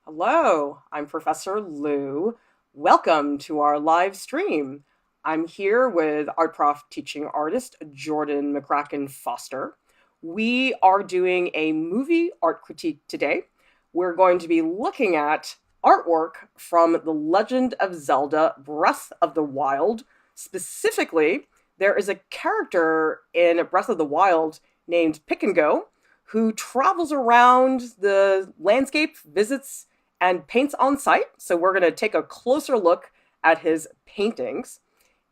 Hello, I'm Professor Lieu. Welcome to our live stream. I'm here with art prof teaching artist Jordan McCracken-Foster. We are doing a movie art critique today. We're going to be looking at artwork from The Legend of Zelda Breath of the Wild. Specifically, there is a character in Breath of the Wild named Pikango who travels around the landscape, visits and paints on site. So we're going to take a closer look at his paintings.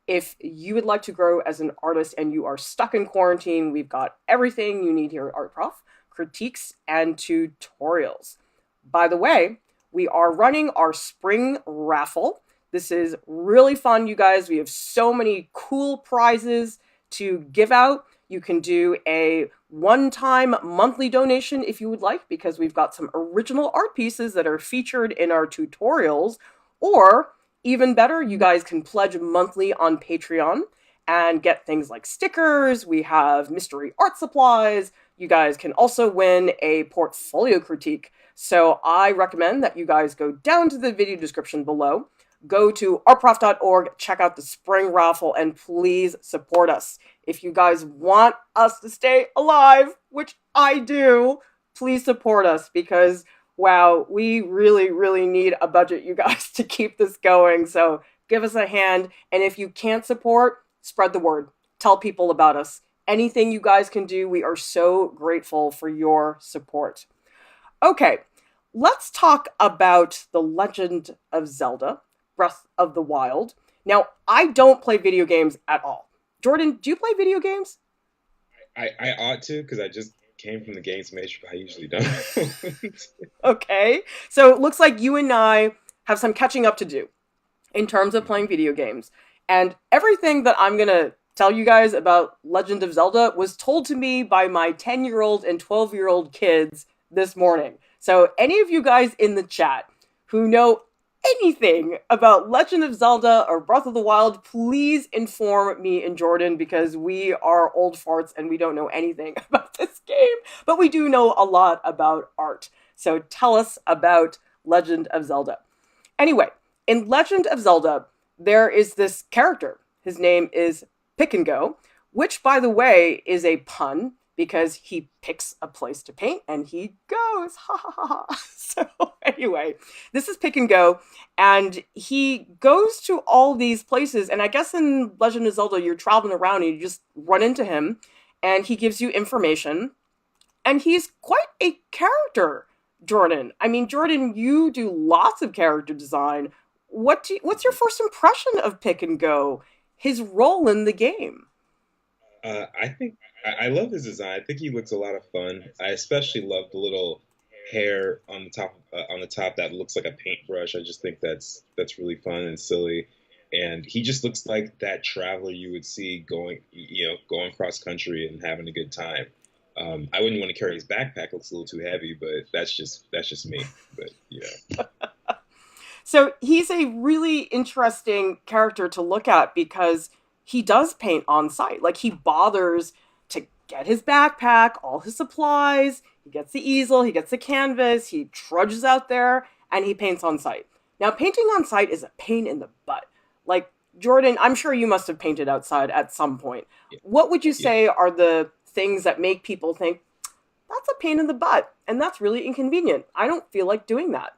If you would like to grow as an artist and you are stuck in quarantine, we've got everything you need here at Art Prof, critiques and tutorials. By the way, we are running our spring raffle. This is really fun, you guys. We have so many cool prizes to give out. You can do a one-time monthly donation if you would like, because we've got some original art pieces that are featured in our tutorials. Or, even better, you guys can pledge monthly on Patreon and get things like stickers. We have mystery art supplies. You guys can also win a portfolio critique. So I recommend that you guys go down to the video description below, go to artprof.org, check out the spring raffle, and please support us. If you guys want us to stay alive, which I do, please support us because, wow, we really, really need a budget, you guys, to keep this going. So give us a hand. And if you can't support, spread the word. Tell people about us. Anything you guys can do, we are so grateful for your support. Okay, let's talk about The Legend of Zelda Breath of the Wild. Now, I don't play video games at all. Jordan, do you play video games? I ought to because I just came from the games major, but I usually don't. Okay, so it looks like you and I have some catching up to do in terms of playing video games. And everything that I'm going to tell you guys about Legend of Zelda was told to me by my 10-year-old and 12-year-old kids this morning. So any of you guys in the chat who know anything about Legend of Zelda or Breath of the Wild, please inform me and Jordan because we are old farts and we don't know anything about this game, but we do know a lot about art. So tell us about Legend of Zelda. Anyway, in Legend of Zelda, there is this character. His name is Pikango, which, by the way, is a pun because he picks a place to paint and he goes. Ha ha ha ha. So anyway, this is Pick and Go, and he goes to all these places. And I guess in Legend of Zelda, you're traveling around and you just run into him, and he gives you information. And he's quite a character, Jordan. I mean, Jordan, you do lots of character design. What's your first impression of Pick and Go? His role in the game. I think I love his design. I think he looks a lot of fun. I especially love the little hair on the top that looks like a paintbrush. I just think that's really fun and silly. And he just looks like that traveler you would see going cross country and having a good time. I wouldn't want to carry his backpack; it looks a little too heavy, but that's just me. But yeah. So he's a really interesting character to look at because he does paint on site. Like, he bothers to get his backpack, all his supplies, he gets the easel, he gets the canvas, he trudges out there, and he paints on site. Now, painting on site is a pain in the butt. Like, Jordan, I'm sure you must have painted outside at some point. Yeah. What would you Yeah. say are the things that make people think, that's a pain in the butt, and that's really inconvenient? I don't feel like doing that.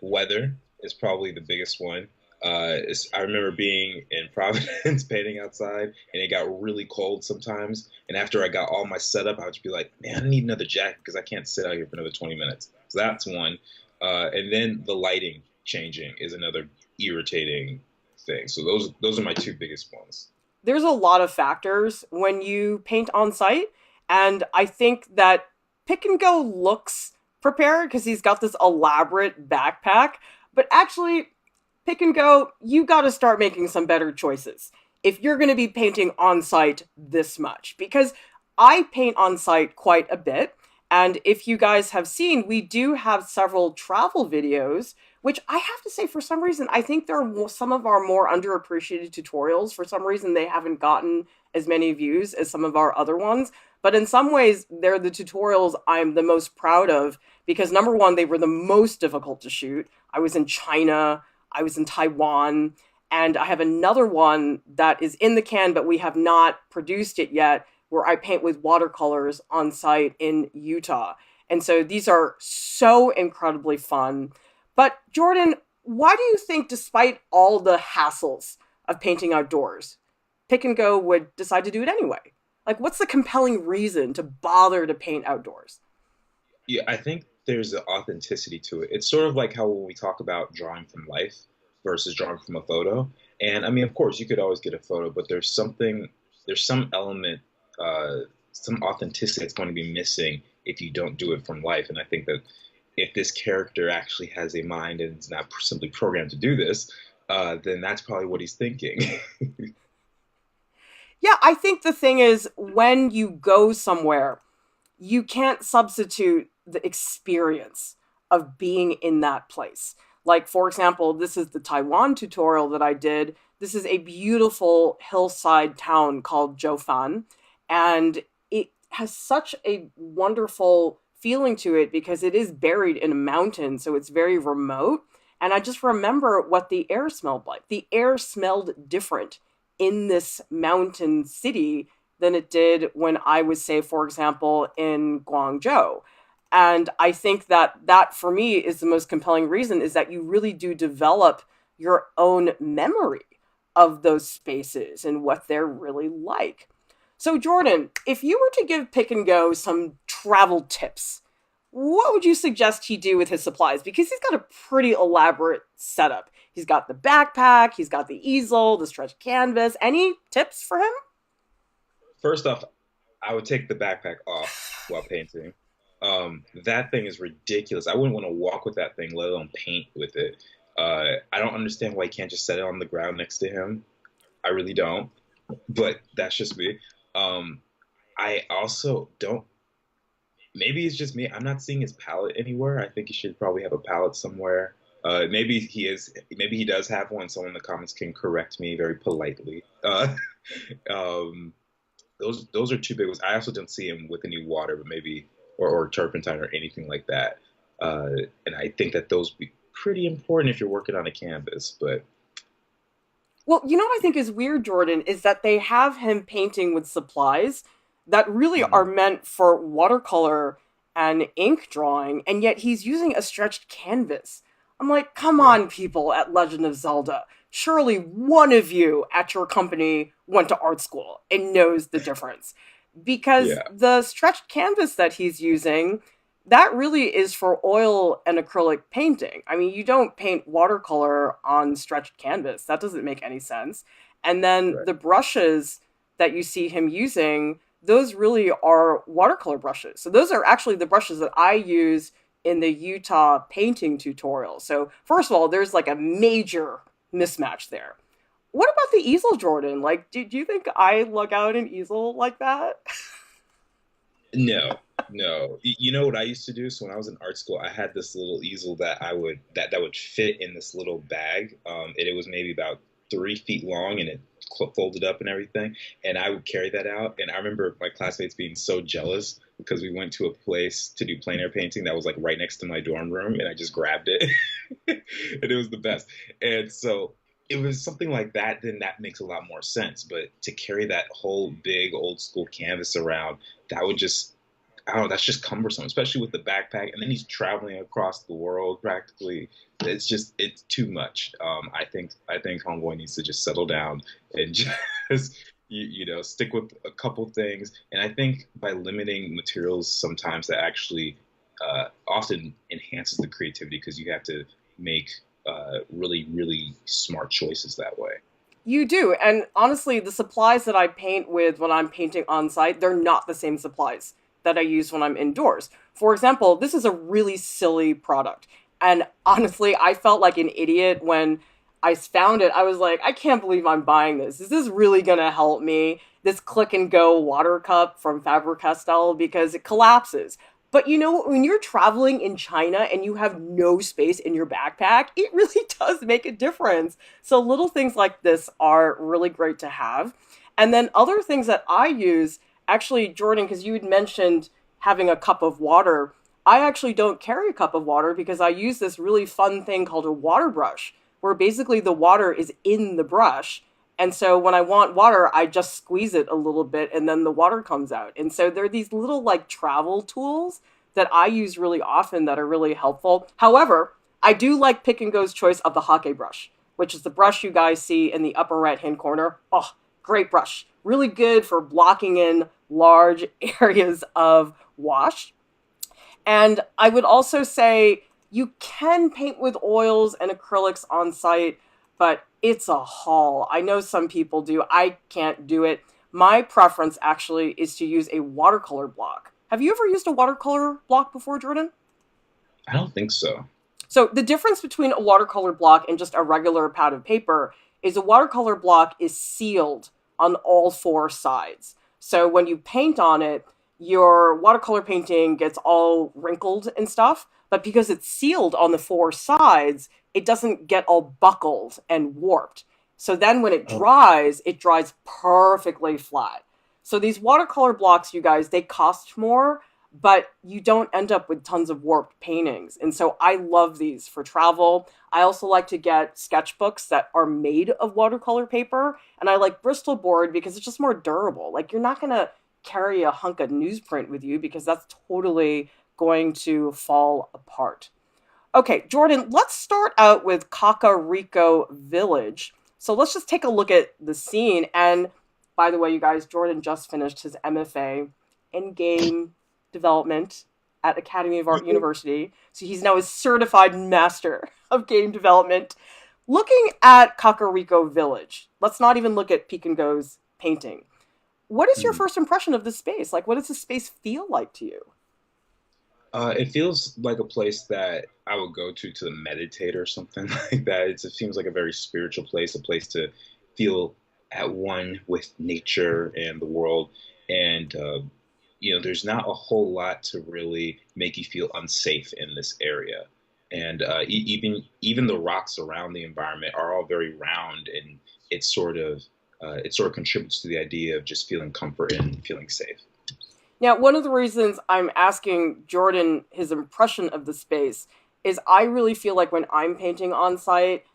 Weather is probably the biggest one. I remember being in Providence painting outside, and it got really cold sometimes. And after I got all my setup, I would just be like, "Man, I need another jacket because I can't sit out here for another 20 minutes." So that's one. And then the lighting changing is another irritating thing. So those are my two biggest ones. There's a lot of factors when you paint on site, and I think that Pick and Go looks prepared because he's got this elaborate backpack, but actually, Pick and Go, you got to start making some better choices if you're going to be painting on site this much, because I paint on site quite a bit. And if you guys have seen, we do have several travel videos, which I have to say, for some reason, I think they're some of our more underappreciated tutorials. For some reason, they haven't gotten as many views as some of our other ones. But in some ways, they're the tutorials I'm the most proud of because number one, they were the most difficult to shoot. I was in China, I was in Taiwan, and I have another one that is in the can, but we have not produced it yet, where I paint with watercolors on site in Utah. And so these are so incredibly fun. But Jordan, why do you think, despite all the hassles of painting outdoors, Pick and Go would decide to do it anyway? Like, what's the compelling reason to bother to paint outdoors? Yeah, I think there's an authenticity to it. It's sort of like how when we talk about drawing from life versus drawing from a photo. And I mean, of course, you could always get a photo, but there's some element, uh, some authenticity that's going to be missing if you don't do it from life. And I think that if this character actually has a mind and is not simply programmed to do this, then that's probably what he's thinking. Yeah, I think the thing is, when you go somewhere, you can't substitute the experience of being in that place. Like, for example, this is the Taiwan tutorial that I did. This is a beautiful hillside town called Jiufan, and it has such a wonderful feeling to it because it is buried in a mountain, so it's very remote. And I just remember what the air smelled like. The air smelled different in this mountain city than it did when I was, say, for example, in Guangzhou. And I think that that for me is the most compelling reason, is that you really do develop your own memory of those spaces and what they're really like. So, Jordan, if you were to give Pick and Go some travel tips, what would you suggest he do with his supplies? Because he's got a pretty elaborate setup. He's got the backpack, he's got the easel, the stretched canvas. Any tips for him? First off, I would take the backpack off while painting. That thing is ridiculous. I wouldn't want to walk with that thing, let alone paint with it. I don't understand why he can't just set it on the ground next to him. I really don't. But that's just me. I also don't. Maybe it's just me. I'm not seeing his palette anywhere. I think he should probably have a palette somewhere. Maybe he is. Maybe he does have one. Someone in the comments can correct me very politely. Um, those are two big ones. I also don't see him with any water, but maybe or turpentine or anything like that. Uh, and I think that those would be pretty important if you're working on a canvas. But Well, you know what I think is weird, Jordan, is that they have him painting with supplies that really are mhm, meant for watercolor and ink drawing, and yet he's using a stretched canvas. I'm like, come yeah, on, people at Legend of Zelda. Surely one of you at your company went to art school and knows the difference. Because yeah, the stretched canvas that he's using, that really is for oil and acrylic painting. I mean, you don't paint watercolor on stretched canvas. That doesn't make any sense. And then right. the brushes that you see him using, those really are watercolor brushes. So those are actually the brushes that I use in the Utah painting tutorial. So first of all, there's like a major mismatch there. What about the easel, Jordan? Like, do you think I lug out an easel like that? No, no. You know what I used to do? So when I was in art school, I had this little easel that that would fit in this little bag. And it was maybe about 3 feet long, and it folded up and everything. And I would carry that out. And I remember my classmates being so jealous because we went to a place to do plein air painting that was like right next to my dorm room, and I just grabbed it, and it was the best. And so it was something like that. Then that makes a lot more sense. But to carry that whole big old school canvas around, that would just I don't know, that's just cumbersome, especially with the backpack. And then he's traveling across the world practically. It's too much. I think Homeboy needs to just settle down and just stick with a couple things. And I think by limiting materials, sometimes that actually often enhances the creativity because you have to make really really smart choices that way. You do. And honestly, the supplies that I paint with when I'm painting on site, they're not the same supplies that I use when I'm indoors. For example, this is a really silly product. And honestly, I felt like an idiot when I found it. I was like, I can't believe I'm buying this. Is this really going to help me? This click and go water cup from FABER-CASTELL, because it collapses. But you know, when you're traveling in China and you have no space in your backpack, it really does make a difference. So little things like this are really great to have. And then other things that I use, actually, Jordan, because you had mentioned having a cup of water. I actually don't carry a cup of water because I use this really fun thing called a water brush, where basically the water is in the brush. And so when I want water, I just squeeze it a little bit and then the water comes out. And so there are these little like travel tools that I use really often that are really helpful. However, I do like Pikango's choice of the hake brush, which is the brush you guys see in the upper right hand corner. Oh, great brush. Really good for blocking in large areas of wash. And I would also say you can paint with oils and acrylics on site, but it's a haul. I know some people do. I can't do it. My preference actually is to use a watercolor block. Have you ever used a watercolor block before, Jordan? I don't think so. So the difference between a watercolor block and just a regular pad of paper is a watercolor block is sealed on all four sides. So when you paint on it, your watercolor painting gets all wrinkled and stuff, but because it's sealed on the four sides, it doesn't get all buckled and warped. So then when Oh, it dries perfectly flat. So these watercolor blocks, you guys, they cost more, but you don't end up with tons of warped paintings. And so I love these for travel. I also like to get sketchbooks that are made of watercolor paper. And I like Bristol board because it's just more durable. Like you're not going to carry a hunk of newsprint with you because that's totally going to fall apart. Okay, Jordan, let's start out with Kakariko Village. So let's just take a look at the scene. And by the way, you guys, Jordan just finished his MFA in game development at Academy of Art University. So he's now a certified master of game development. Looking at Kakariko Village, let's not even look at Pikango's painting. What is your mhm. first impression of this space? Like, what does this space feel like to you? It feels like a place that I would go to meditate or something like that. It seems like a very spiritual place, a place to feel at one with nature and the world. And there's not a whole lot to really make you feel unsafe in this area. And even the rocks around the environment are all very round, and it sort of contributes to the idea of just feeling comfort and feeling safe. Now, one of the reasons I'm asking Jordan his impression of the space is I really feel like when I'm painting on site,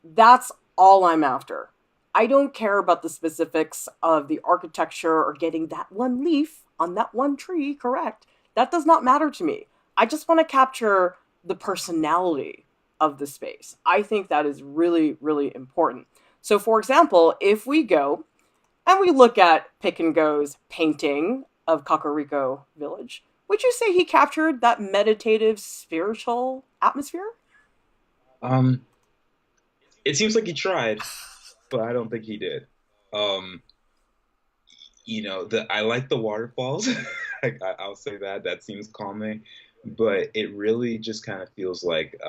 that's all I'm after. I don't care about the specifics of the architecture or getting that one leaf on that one tree correct. That does not matter to me. I just want to capture the personality of the space. I think that is really, really important. So, for example, if we go and we look at Pick and Go's painting of Kakariko Village, would you say he captured that meditative, spiritual atmosphere? Um, it seems like he tried, but I don't think he did. Um, I like the waterfalls. I'll say that seems calming, but it really just kind of feels like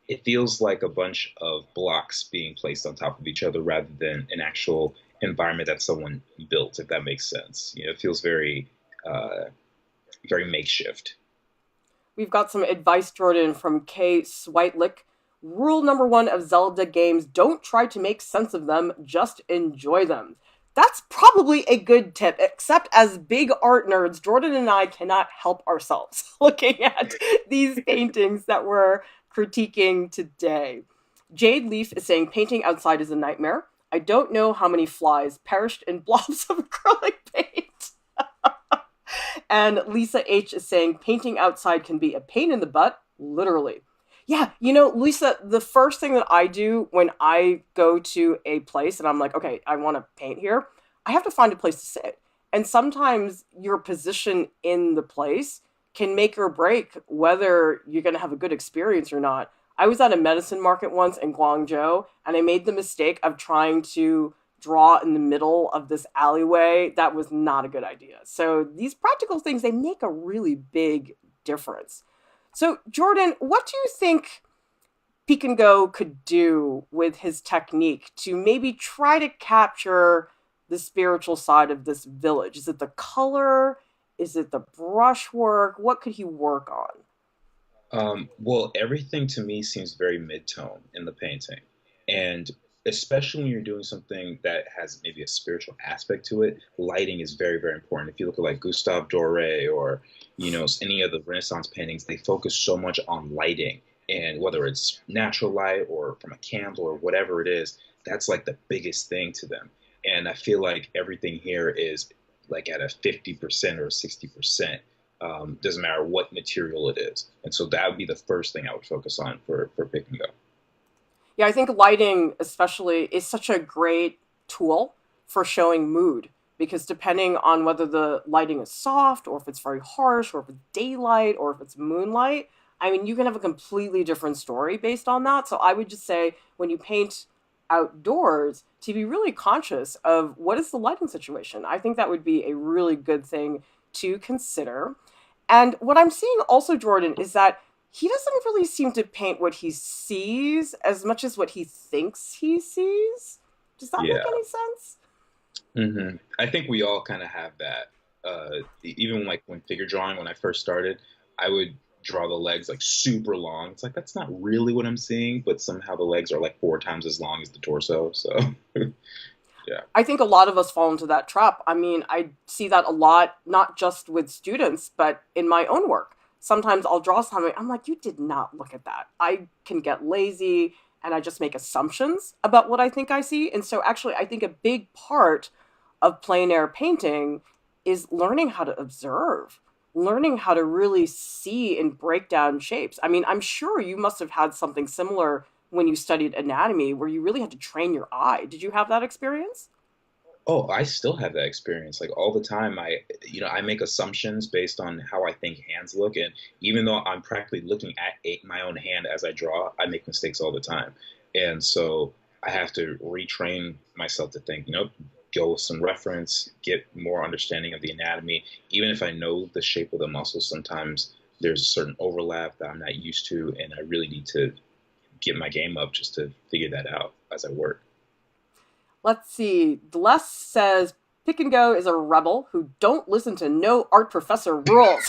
it feels like a bunch of blocks being placed on top of each other rather than an actual environment that someone built, if that makes sense. It feels uh, very makeshift. We've got some advice, Jordan, from Kay Swightlick. Rule number one of Zelda games: don't try to make sense of them, just enjoy them. That's probably a good tip, except as big art nerds, Jordan and I cannot help ourselves looking at these paintings that we're critiquing today. Jade Leaf is saying painting outside is a nightmare. I don't know how many flies perished in blobs of acrylic paint. And Lisa H is saying painting outside can be a pain in the butt, literally. Yeah, Lisa, the first thing that I do when I go to a place and I'm like, okay, I want to paint here, I have to find a place to sit. And sometimes your position in the place can make or break whether you're going to have a good experience or not. I was at a medicine market once in Guangzhou and I made the mistake of trying to draw in the middle of this alleyway. That was not a good idea. So these practical things, they make a really big difference. So Jordan, what do you think Pikango could do with his technique to maybe try to capture the spiritual side of this village? Is it the color? Is it the brushwork? What could he work on? Well, everything to me seems very mid-tone in the painting, and especially when you're doing something that has maybe a spiritual aspect to it, lighting is very, very important. If you look at like Gustave Doré or, any of the Renaissance paintings, they focus so much on lighting. And whether it's natural light or from a candle or whatever it is, that's like the biggest thing to them. And I feel like everything here is like at a 50% or 60%. Doesn't matter what material it is. And so that would be the first thing I would focus on for Pick and Go. Yeah, I think lighting, especially, is such a great tool for showing mood because depending on whether the lighting is soft or if it's very harsh or if it's daylight or if it's moonlight, I mean, you can have a completely different story based on that. So I would just say when you paint outdoors, to be really conscious of what is the lighting situation. I think that would be a really good thing to consider. And what I'm seeing also, Jordan, is that he doesn't really seem to paint what he sees as much as what he thinks he sees. Does that make Yeah. any sense? I think we all kind of have that. Even like when figure drawing, when I first started, I would draw the legs like super long. It's like that's not really what I'm seeing, but somehow the legs are like 4 times as long as the torso. So yeah. I think a lot of us fall into that trap. I mean, I see that a lot, not just with students, but in my own work. Sometimes I'll draw something, I'm like, you did not look at that. I can get lazy and I just make assumptions about what I think I see. And so, actually, I think a big part of plein air painting is learning how to observe, learning how to really see and break down shapes. I mean, I'm sure you must have had something similar when you studied anatomy where you really had to train your eye. Did you have that experience? Oh, I still have that experience. Like all the time, I make assumptions based on how I think hands look, and even though I'm practically looking at my own hand as I draw, I make mistakes all the time, and so I have to retrain myself to think, go with some reference, get more understanding of the anatomy. Even if I know the shape of the muscles, sometimes there's a certain overlap that I'm not used to, and I really need to get my game up just to figure that out as I work. Let's see. Bless says Pikango is a rebel who don't listen to no art professor rules.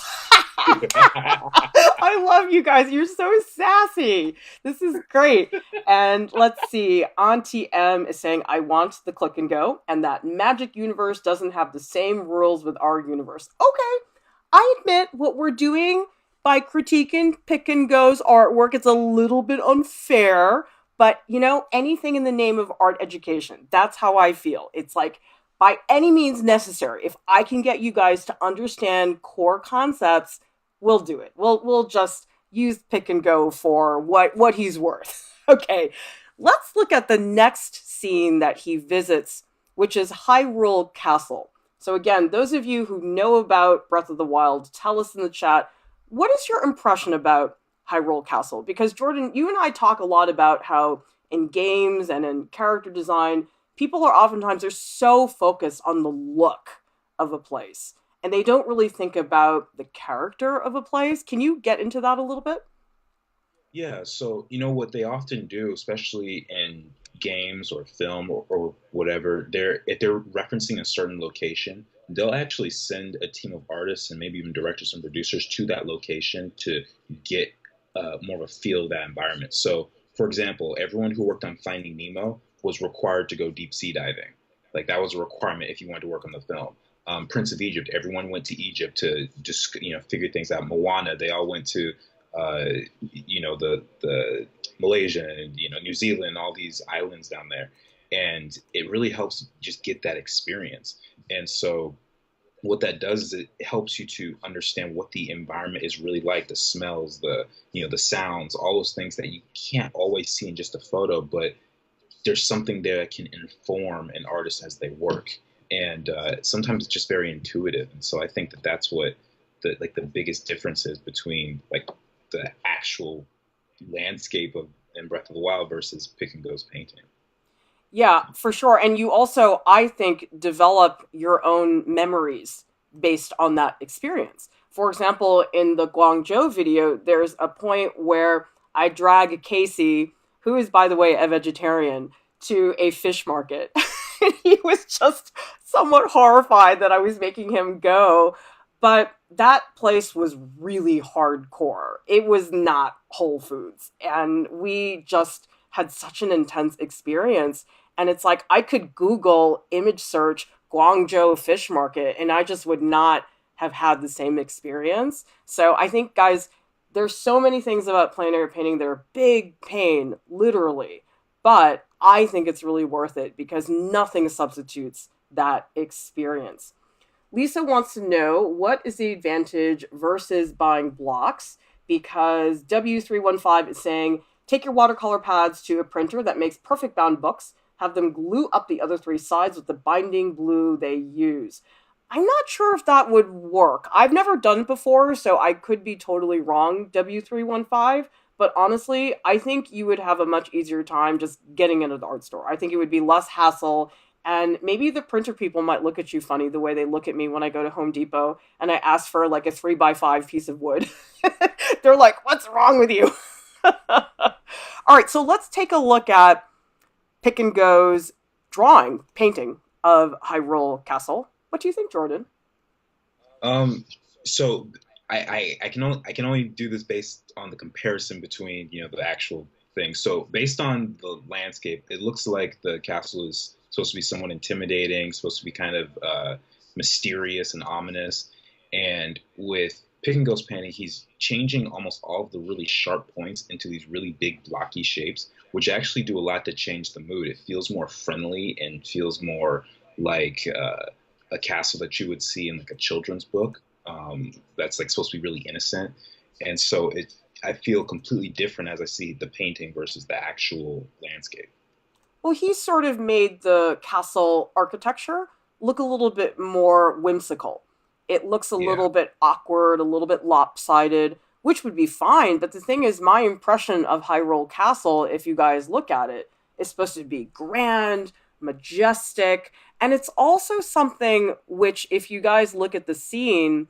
I love you guys. You're so sassy. This is great. And let's see. Auntie M is saying, I want the click and go, and that magic universe doesn't have the same rules with our universe. Okay. I admit what we're doing by critiquing Pick and Go's artwork, it's a little bit unfair, but anything in the name of art education. That's how I feel. It's like by any means necessary. If I can get you guys to understand core concepts, we'll do it. We'll just use Pick and Go for what he's worth. Okay. Let's look at the next scene that he visits, which is Hyrule Castle. So again, those of you who know about Breath of the Wild, tell us in the chat, what is your impression about Hyrule Castle? Because Jordan, you and I talk a lot about how in games and in character design, people are oftentimes they're so focused on the look of a place and they don't really think about the character of a place. Can you get into that a little bit? Yeah, so what they often do, especially in games or film or whatever, if they're referencing a certain location, they'll actually send a team of artists and maybe even directors and producers to that location to get more of a feel of that environment. So, for example, everyone who worked on Finding Nemo was required to go deep sea diving. Like that was a requirement if you wanted to work on the film. Prince of Egypt, everyone went to Egypt to just figure things out. Moana, they all went to the Malaysia and New Zealand, all these islands down there, and it really helps just get that experience. And so what that does is it helps you to understand what the environment is really like, the smells, the sounds, all those things that you can't always see in just a photo, but there's something there that can inform an artist as they work. And sometimes it's just very intuitive. And so I think that that's what the biggest difference is between like the actual landscape of in Breath of the Wild versus Pick and Go's painting. Yeah, for sure. And you also, I think, develop your own memories based on that experience. For example, in the Guangzhou video, there's a point where I drag Casey, who is, by the way, a vegetarian, to a fish market. And he was just somewhat horrified that I was making him go. But that place was really hardcore. It was not Whole Foods. And we just had such an intense experience. And it's like I could Google image search Guangzhou fish market and I just would not have had the same experience. So I think, guys, there's so many things about plein air painting that are big pain, literally. But I think it's really worth it because nothing substitutes that experience. Lisa wants to know what is the advantage versus buying blocks because W315 is saying take your watercolor pads to a printer that makes perfect bound books, have them glue up the other three sides with the binding glue they use. I'm not sure if that would work. I've never done it before, so I could be totally wrong, W315. But honestly, I think you would have a much easier time just getting into the art store. I think it would be less hassle. And maybe the printer people might look at you funny the way they look at me when I go to Home Depot and I ask for like a 3x5 piece of wood. They're like, what's wrong with you? All right, so let's take a look at Pikango's painting of Hyrule Castle. What do you think, Jordan? So I can only do this based on the comparison between the actual thing. So based on the landscape, it looks like the castle is supposed to be somewhat intimidating, supposed to be kind of mysterious and ominous. And with Pikango's painting, he's changing almost all of the really sharp points into these really big blocky shapes, which actually do a lot to change the mood. It feels more friendly and feels more like a castle that you would see in like a children's book. That's like supposed to be really innocent, and so I feel completely different as I see the painting versus the actual landscape. Well, he sort of made the castle architecture look a little bit more whimsical. It looks a Yeah. little bit awkward, a little bit lopsided, which would be fine. But the thing is, my impression of Hyrule Castle, if you guys look at it, is supposed to be grand, majestic, and it's also something which, if you guys look at the scene,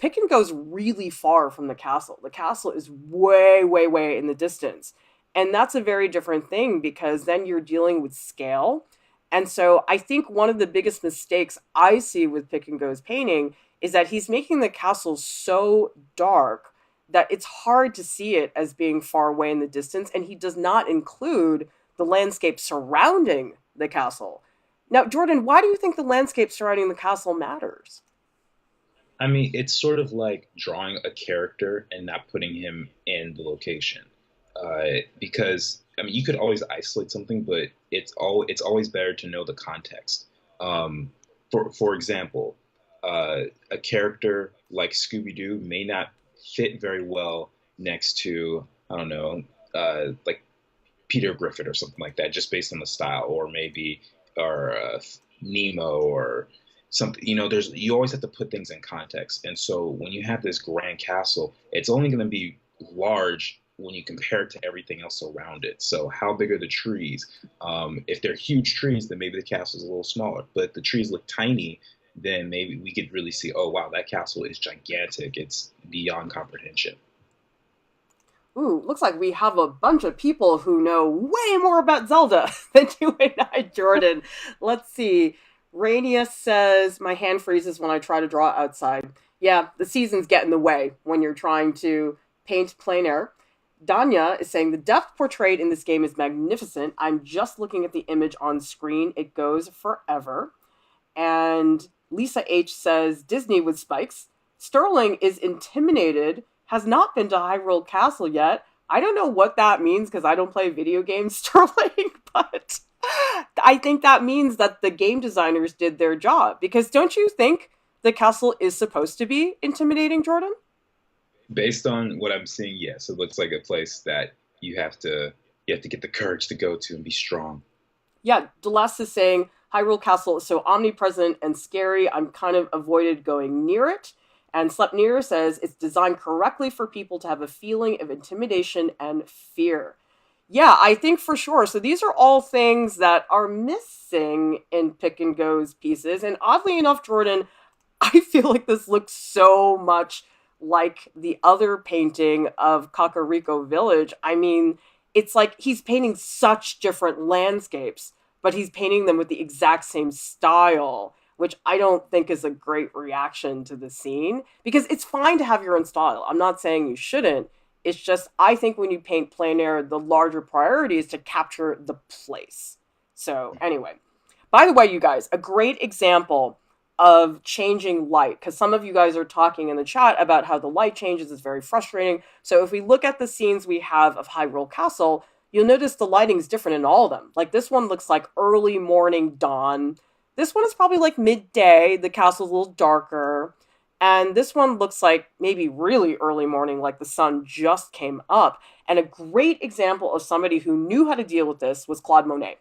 Picken goes really far from the castle. The castle is way, way, way in the distance. And that's a very different thing because then you're dealing with scale. And so I think one of the biggest mistakes I see with Pick and Go's painting is that he's making the castle so dark that it's hard to see it as being far away in the distance. And he does not include the landscape surrounding the castle. Now, Jordan, why do you think the landscape surrounding the castle matters? I mean, it's sort of like drawing a character and not putting him in the location. Because I mean, you could always isolate something, but it's always better to know the context. Um, for example, a character like Scooby Doo may not fit very well next to, I don't know, like Peter Griffin or something like that, just based on the style, or maybe or Nemo or something. There's you always have to put things in context, and so when you have this grand castle, it's only going to be large when you compare it to everything else around it. So how big are the trees? If they're huge trees, then maybe the castle is a little smaller. But if the trees look tiny, then maybe we could really see, oh wow, that castle is gigantic. It's beyond comprehension. Ooh, looks like we have a bunch of people who know way more about Zelda than you and I, Jordan. Let's see. Rania says, my hand freezes when I try to draw outside. Yeah, the seasons get in the way when you're trying to paint plein air. Danya is saying, the depth portrayed in this game is magnificent. I'm just looking at the image on screen. It goes forever. And Lisa H says, Disney with spikes. Sterling is intimidated, has not been to Hyrule Castle yet. I don't know what that means because I don't play video games, Sterling, but I think that means that the game designers did their job. Because don't you think the castle is supposed to be intimidating, Jordan? Based on what I'm seeing, yes, it looks like a place that you have to get the courage to go to and be strong. Yeah, Delas is saying Hyrule Castle is so omnipresent and scary, I'm kind of avoided going near it. And Slepnir says it's designed correctly for people to have a feeling of intimidation and fear. Yeah, I think for sure. So these are all things that are missing in Pick and Go's pieces. And oddly enough, Jordan, I feel like this looks so much like the other painting of Kakariko Village. I mean, it's like he's painting such different landscapes, but he's painting them with the exact same style, which I don't think is a great reaction to the scene because it's fine to have your own style. I'm not saying you shouldn't. It's just, I think when you paint plein air, the larger priority is to capture the place. So, anyway, by the way, you guys, a great example of changing light, because some of you guys are talking in the chat about how the light changes is very frustrating. So, if we look at the scenes we have of Hyrule Castle, you'll notice the lighting is different in all of them. Like this one looks like early morning dawn. This one is probably like midday. The castle's a little darker. And this one looks like maybe really early morning, like the sun just came up. And a great example of somebody who knew how to deal with this was Claude Monet.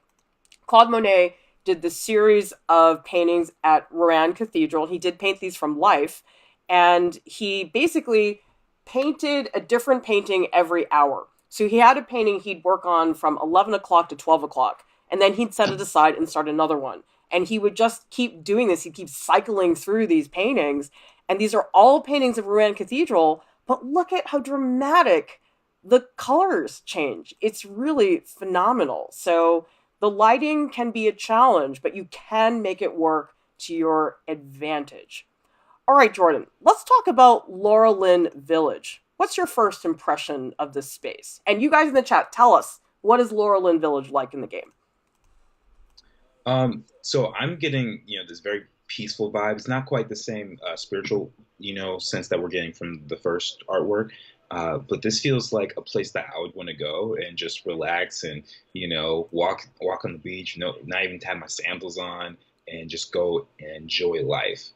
Claude Monet did the series of paintings at Rouen Cathedral. He did paint these from life, and he basically painted a different painting every hour. So he had a painting he'd work on from 11 o'clock to 12 o'clock, and then he'd set it aside and start another one. And he would just keep doing this. He'd keep cycling through these paintings, and these are all paintings of Rouen Cathedral, but look at how dramatic the colors change. It's really phenomenal. So the lighting can be a challenge, but you can make it work to your advantage. All right, Jordan, let's talk about Lurelin Village. What's your first impression of this space? And you guys in the chat, tell us, what is Lurelin Village like in the game? So I'm getting, this very peaceful vibe. It's not quite the same spiritual, sense that we're getting from the first artwork. But this feels like a place that I would want to go and just relax and, walk on the beach, not even have my sandals on and just go and enjoy life.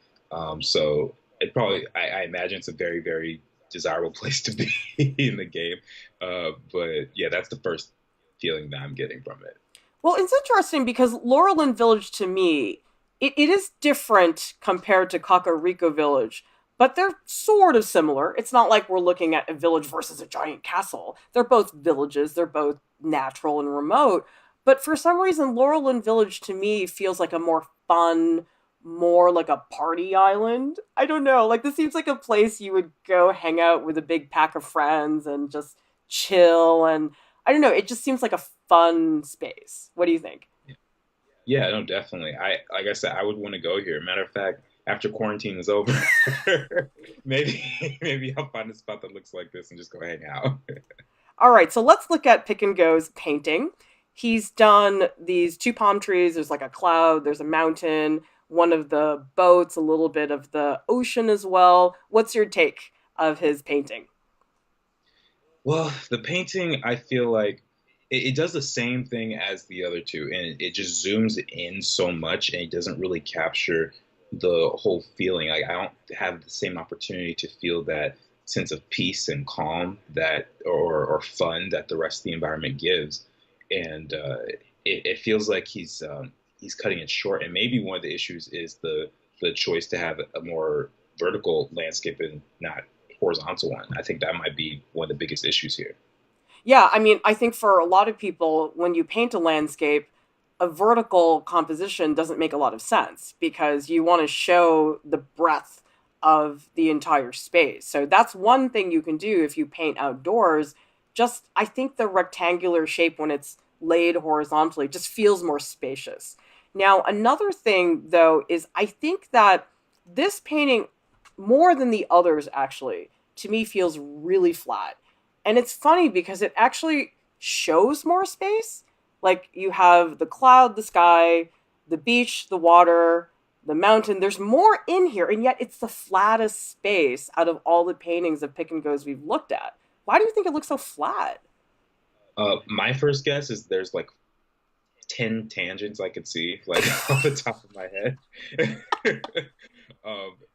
So I imagine it's a very, very desirable place to be in the game. But yeah, that's the first feeling that I'm getting from it. Well, it's interesting because Lurelin Village to me, it is different compared to Kakariko Village, but they're sort of similar. It's not like we're looking at a village versus a giant castle. They're both villages, they're both natural and remote. But for some reason, Lurelin Village to me feels like a more fun, more like a party island. I don't know. Like, this seems like a place you would go hang out with a big pack of friends and just chill. And I don't know. It just seems like a fun space. What do you think? Yeah, no, definitely. Like I said, I would want to go here. Matter of fact, after quarantine is over, maybe I'll find a spot that looks like this and just go hang out. All right, so let's look at Pikango's painting. He's done these two palm trees. There's like a cloud, there's a mountain, one of the boats, a little bit of the ocean as well. What's your take of his painting? Well, the painting, I feel like it does the same thing as the other two, and it just zooms in so much, and it doesn't really capture the whole feeling. Like I don't have the same opportunity to feel that sense of peace and calm that or fun that the rest of the environment gives, and it feels like he's cutting it short. And maybe one of the issues is the choice to have a more vertical landscape and not horizontal one. I think that might be one of the biggest issues here. Yeah, I mean, I think for a lot of people, when you paint a landscape, a vertical composition doesn't make a lot of sense because you want to show the breadth of the entire space. So that's one thing you can do if you paint outdoors. Just, I think the rectangular shape when it's laid horizontally just feels more spacious. Now, another thing, though, is I think that this painting, more than the others actually, to me feels really flat. And it's funny because it actually shows more space. Like you have the cloud, the sky, the beach, the water, the mountain. There's more in here, and yet it's the flattest space out of all the paintings of pick and goes we've looked at. Why do you think it looks so flat? My first guess is there's like 10 tangents I could see, like off the top of my head.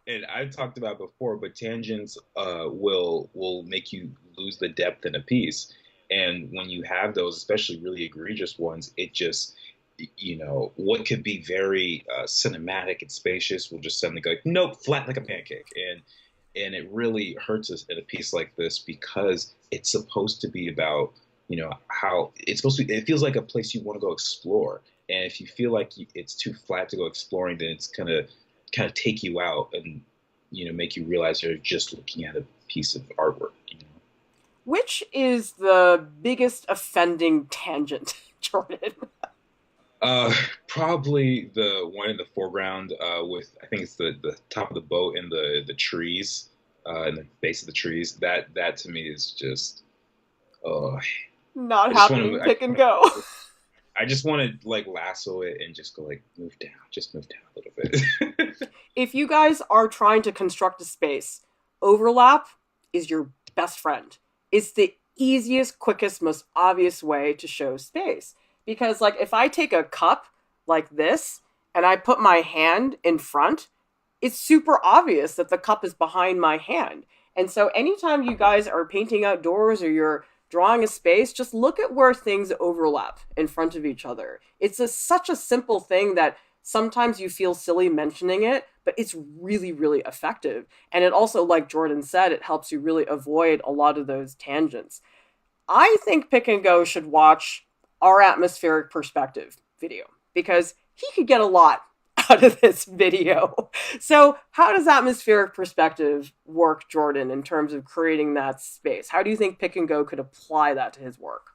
And I've talked about before, but tangents will make you lose the depth in a piece. And when you have those, especially really egregious ones, it just, what could be very cinematic and spacious will just suddenly go, nope, flat like a pancake. And it really hurts us in a piece like this because it's supposed to be about, how it's supposed to be, it feels like a place you want to go explore. And if you feel like it's too flat to go exploring, then it's gonna kind of take you out and make you realize you're just looking at a piece of artwork. Which is the biggest offending tangent, Jordan? Probably the one in the foreground with I think it's the top of the boat and the trees. in the base of the trees. That to me is just, oh, Not I just want happening, to, I pick just and want go. to, I just want to like lasso it and just go like move down a little bit. If you guys are trying to construct a space, overlap is your best friend. It's the easiest, quickest, most obvious way to show space. Because, like, if I take a cup like this and I put my hand in front, it's super obvious that the cup is behind my hand. And so, anytime you guys are painting outdoors or you're drawing a space, just look at where things overlap in front of each other. Such a simple thing that sometimes you feel silly mentioning it, but it's really, really effective. And it also, like Jordan said, it helps you really avoid a lot of those tangents. I think Pick and Go should watch our atmospheric perspective video because he could get a lot out of this video. So, how does atmospheric perspective work, Jordan, in terms of creating that space? How do you think Pick and Go could apply that to his work?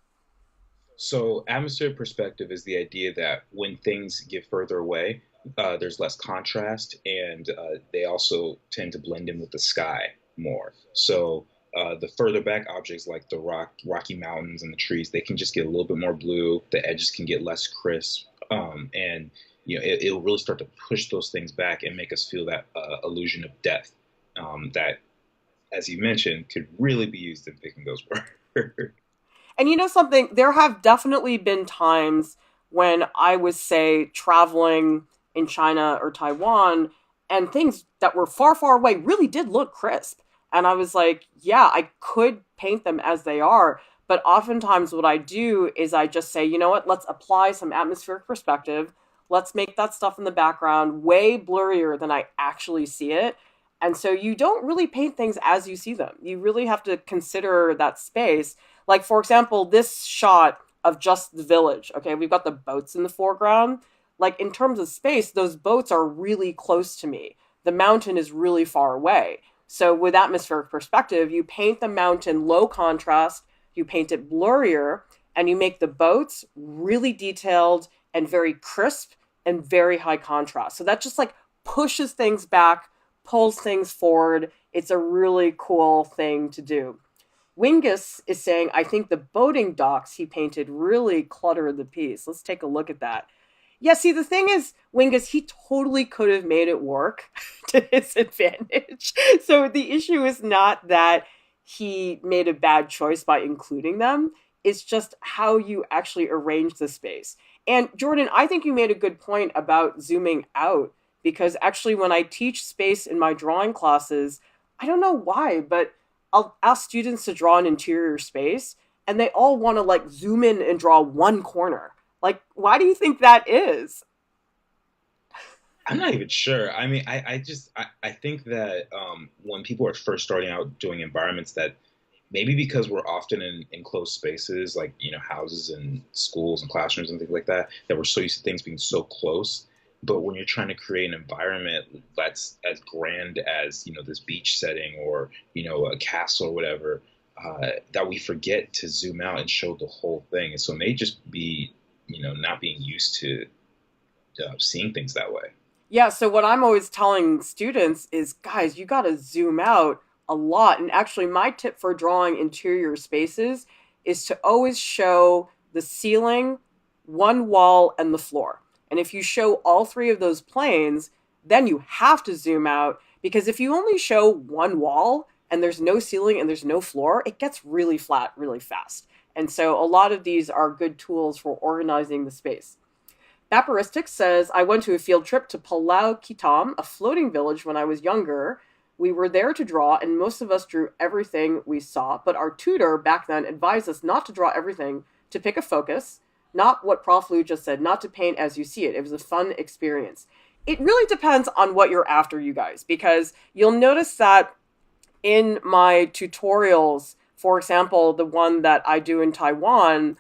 So, atmospheric perspective is the idea that when things get further away, there's less contrast, and they also tend to blend in with the sky more. So, the further back objects like the Rocky Mountains and the trees, they can just get a little bit more blue. The edges can get less crisp, and it'll really start to push those things back and make us feel that illusion of depth that, as you mentioned, could really be used in Pick and Go's work. And you know something? There have definitely been times when I was, say, traveling in China or Taiwan, and things that were far, far away really did look crisp. And I was like, yeah, I could paint them as they are. But oftentimes, what I do is I just say, you know what, let's apply some atmospheric perspective. Let's make that stuff in the background way blurrier than I actually see it. And so you don't really paint things as you see them. You really have to consider that space. Like, for example, this shot of just the village, okay, we've got the boats in the foreground. Like, in terms of space, those boats are really close to me. The mountain is really far away. So, with atmospheric perspective, you paint the mountain low contrast, you paint it blurrier, and you make the boats really detailed and very crisp and very high contrast. So, that just like pushes things back, pulls things forward. It's a really cool thing to do. Wingus is saying, I think the boating docks he painted really cluttered the piece. Let's take a look at that. Yeah, see, the thing is, Wingus, he totally could have made it work to his advantage. So the issue is not that he made a bad choice by including them, it's just how you actually arrange the space. And Jordan, I think you made a good point about zooming out because actually, when I teach space in my drawing classes, I don't know why, but I'll ask students to draw an interior space and they all want to like zoom in and draw one corner. Like, why do you think that is? I'm not even sure. I mean, I think that when people are first starting out doing environments that maybe because we're often in enclosed spaces like houses and schools and classrooms and things like that, that we're so used to things being so close. But when you're trying to create an environment that's as grand as this beach setting or a castle or whatever, that we forget to zoom out and show the whole thing. And so it may just be not being used to seeing things that way. Yeah, so what I'm always telling students is, guys, you got to zoom out a lot. And actually, my tip for drawing interior spaces is to always show the ceiling, one wall, and the floor. And if you show all three of those planes, then you have to zoom out because if you only show one wall and there's no ceiling and there's no floor, it gets really flat really fast. And so a lot of these are good tools for organizing the space. Vaporistic says, I went to a field trip to Palau Kitam, a floating village when I was younger. We were there to draw, and most of us drew everything we saw, but our tutor back then advised us not to draw everything, to pick a focus, not what Prof Lieu just said, not to paint as you see it. It was a fun experience. It really depends on what you're after, you guys, because you'll notice that in my tutorials, for example, the one that I do in Taiwan,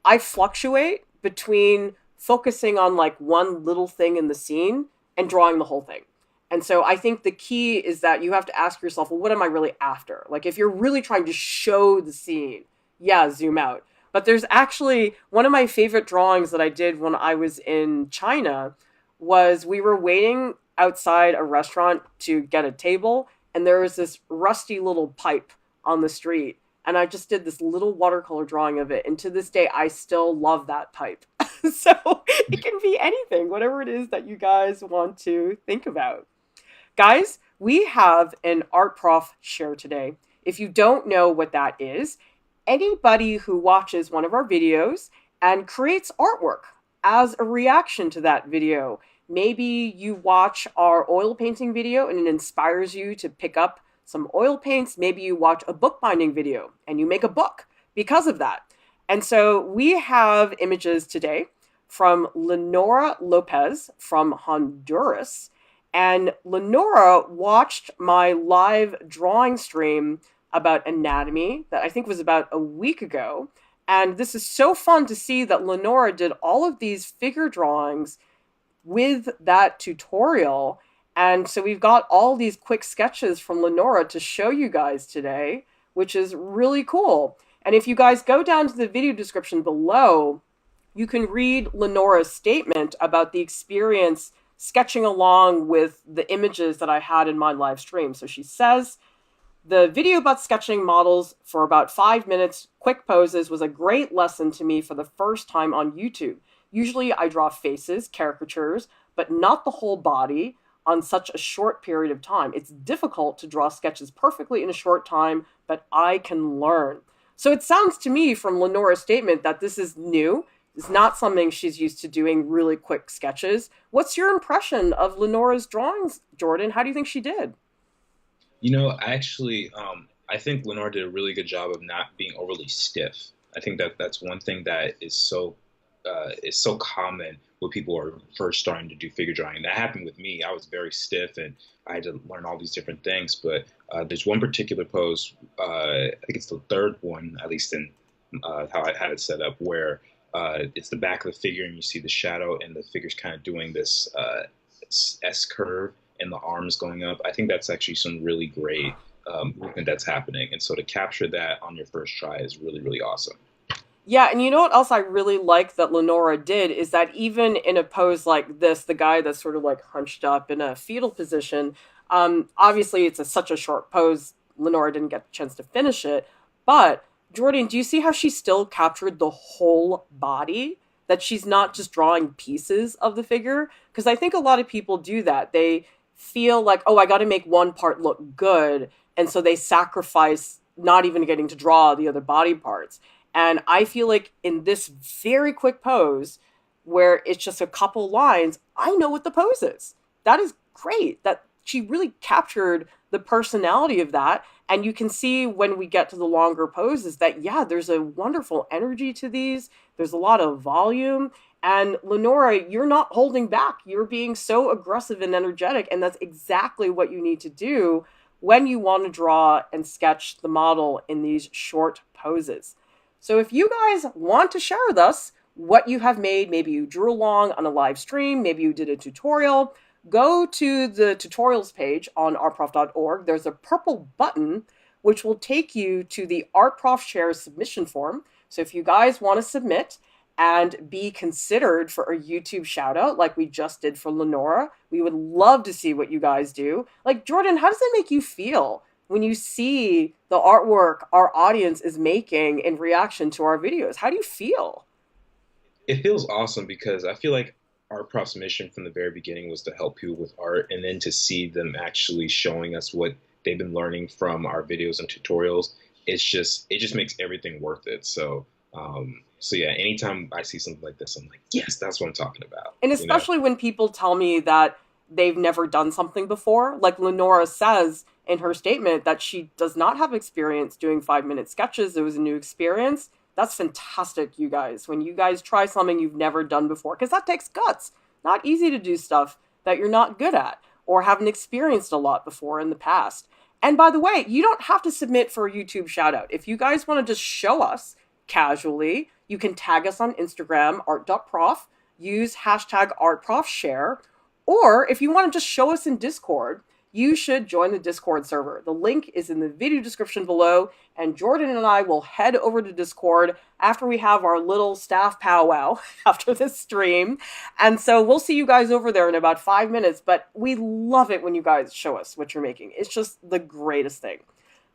I fluctuate between focusing on like one little thing in the scene and drawing the whole thing. And so I think the key is that you have to ask yourself, well, what am I really after? Like if you're really trying to show the scene, yeah, zoom out. But there's actually one of my favorite drawings that I did when I was in China was we were waiting outside a restaurant to get a table and there was this rusty little pipe on the street, and I just did this little watercolor drawing of it. And to this day, I still love that pipe. So it can be anything, whatever it is that you guys want to think about. Guys, we have an art prof share today. If you don't know what that is, anybody who watches one of our videos and creates artwork as a reaction to that video. Maybe you watch our oil painting video and it inspires you to pick up some oil paints. Maybe you watch a bookbinding video and you make a book because of that. And so we have images today from Leonora Lopez from Honduras. And Leonora watched my live drawing stream about anatomy that I think was about a week ago. And this is so fun to see that Leonora did all of these figure drawings with that tutorial. And so we've got all these quick sketches from Leonora to show you guys today, which is really cool. And if you guys go down to the video description below, you can read Leonora's statement about the experience sketching along with the images that I had in my live stream. So she says, the video about sketching models for about 5 minutes, quick poses, was a great lesson to me for the first time on YouTube. Usually I draw faces, caricatures, but not the whole body on such a short period of time. It's difficult to draw sketches perfectly in a short time, but I can learn. So it sounds to me from Leonora's statement that this is new. It's not something she's used to doing, really quick sketches. What's your impression of Leonora's drawings, Jordan? How do you think she did? I think Leonora did a really good job of not being overly stiff. I think that that's one thing that is so common when people are first starting to do figure drawing. That happened with me. I was very stiff and I had to learn all these different things. But there's one particular pose, I think it's the third one, at least in how I had it set up, where it's the back of the figure and you see the shadow and the figure's kind of doing this S curve and the arms going up. I think that's actually some really great movement that's happening. And so to capture that on your first try is really, really awesome. Yeah, and you know what else I really like that Leonora did is that even in a pose like this, the guy that's sort of like hunched up in a fetal position, obviously it's such a short pose, Leonora didn't get the chance to finish it, but Jordan, do you see how she still captured the whole body? That she's not just drawing pieces of the figure? Because I think a lot of people do that. They feel like, oh, I got to make one part look good, and so they sacrifice not even getting to draw the other body parts. And I feel like in this very quick pose, where it's just a couple lines, I know what the pose is. That is great. That she really captured the personality of that. And you can see when we get to the longer poses that, yeah, there's a wonderful energy to these. There's a lot of volume. And Leonora, you're not holding back. You're being so aggressive and energetic. And that's exactly what you need to do when you want to draw and sketch the model in these short poses. So if you guys want to share with us what you have made, maybe you drew along on a live stream, maybe you did a tutorial, go to the tutorials page on artprof.org. There's a purple button which will take you to the ArtProf Share submission form. So if you guys want to submit and be considered for a YouTube shout out like we just did for Leonora, we would love to see what you guys do. Like, Jordan, how does it make you feel when you see the artwork our audience is making in reaction to our videos? How do you feel? It feels awesome because I feel like our prof's mission from the very beginning was to help people with art, and then to see them actually showing us what they've been learning from our videos and tutorials, it just makes everything worth it. So yeah, anytime I see something like this, I'm like, yes, that's what I'm talking about. And especially when people tell me that they've never done something before, like Leonora says in her statement that she does not have experience doing 5-minute sketches. It was a new experience. That's fantastic, you guys. When you guys try something you've never done before, because that takes guts. Not easy to do stuff that you're not good at or haven't experienced a lot before in the past. And by the way, you don't have to submit for a YouTube shout out. If you guys want to just show us casually, you can tag us on Instagram, art.prof, use hashtag artprofshare, or if you want to just show us in Discord, you should join the Discord server. The link is in the video description below, and Jordan and I will head over to Discord after we have our little staff powwow after this stream. And so we'll see you guys over there in about 5 minutes. But we love it when you guys show us what you're making. It's just the greatest thing.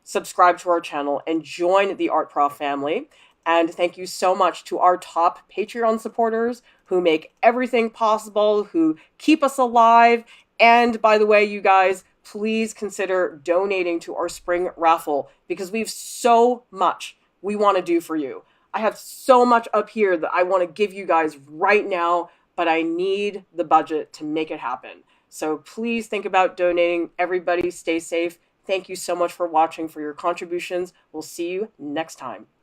Subscribe to our channel and join the Art Prof family. And thank you so much to our top Patreon supporters who make everything possible, who keep us alive. And by the way, you guys, please consider donating to our spring raffle because we have so much we want to do for you. I have so much up here that I want to give you guys right now, but I need the budget to make it happen. So please think about donating. Everybody stay safe. Thank you so much for watching, for your contributions. We'll see you next time.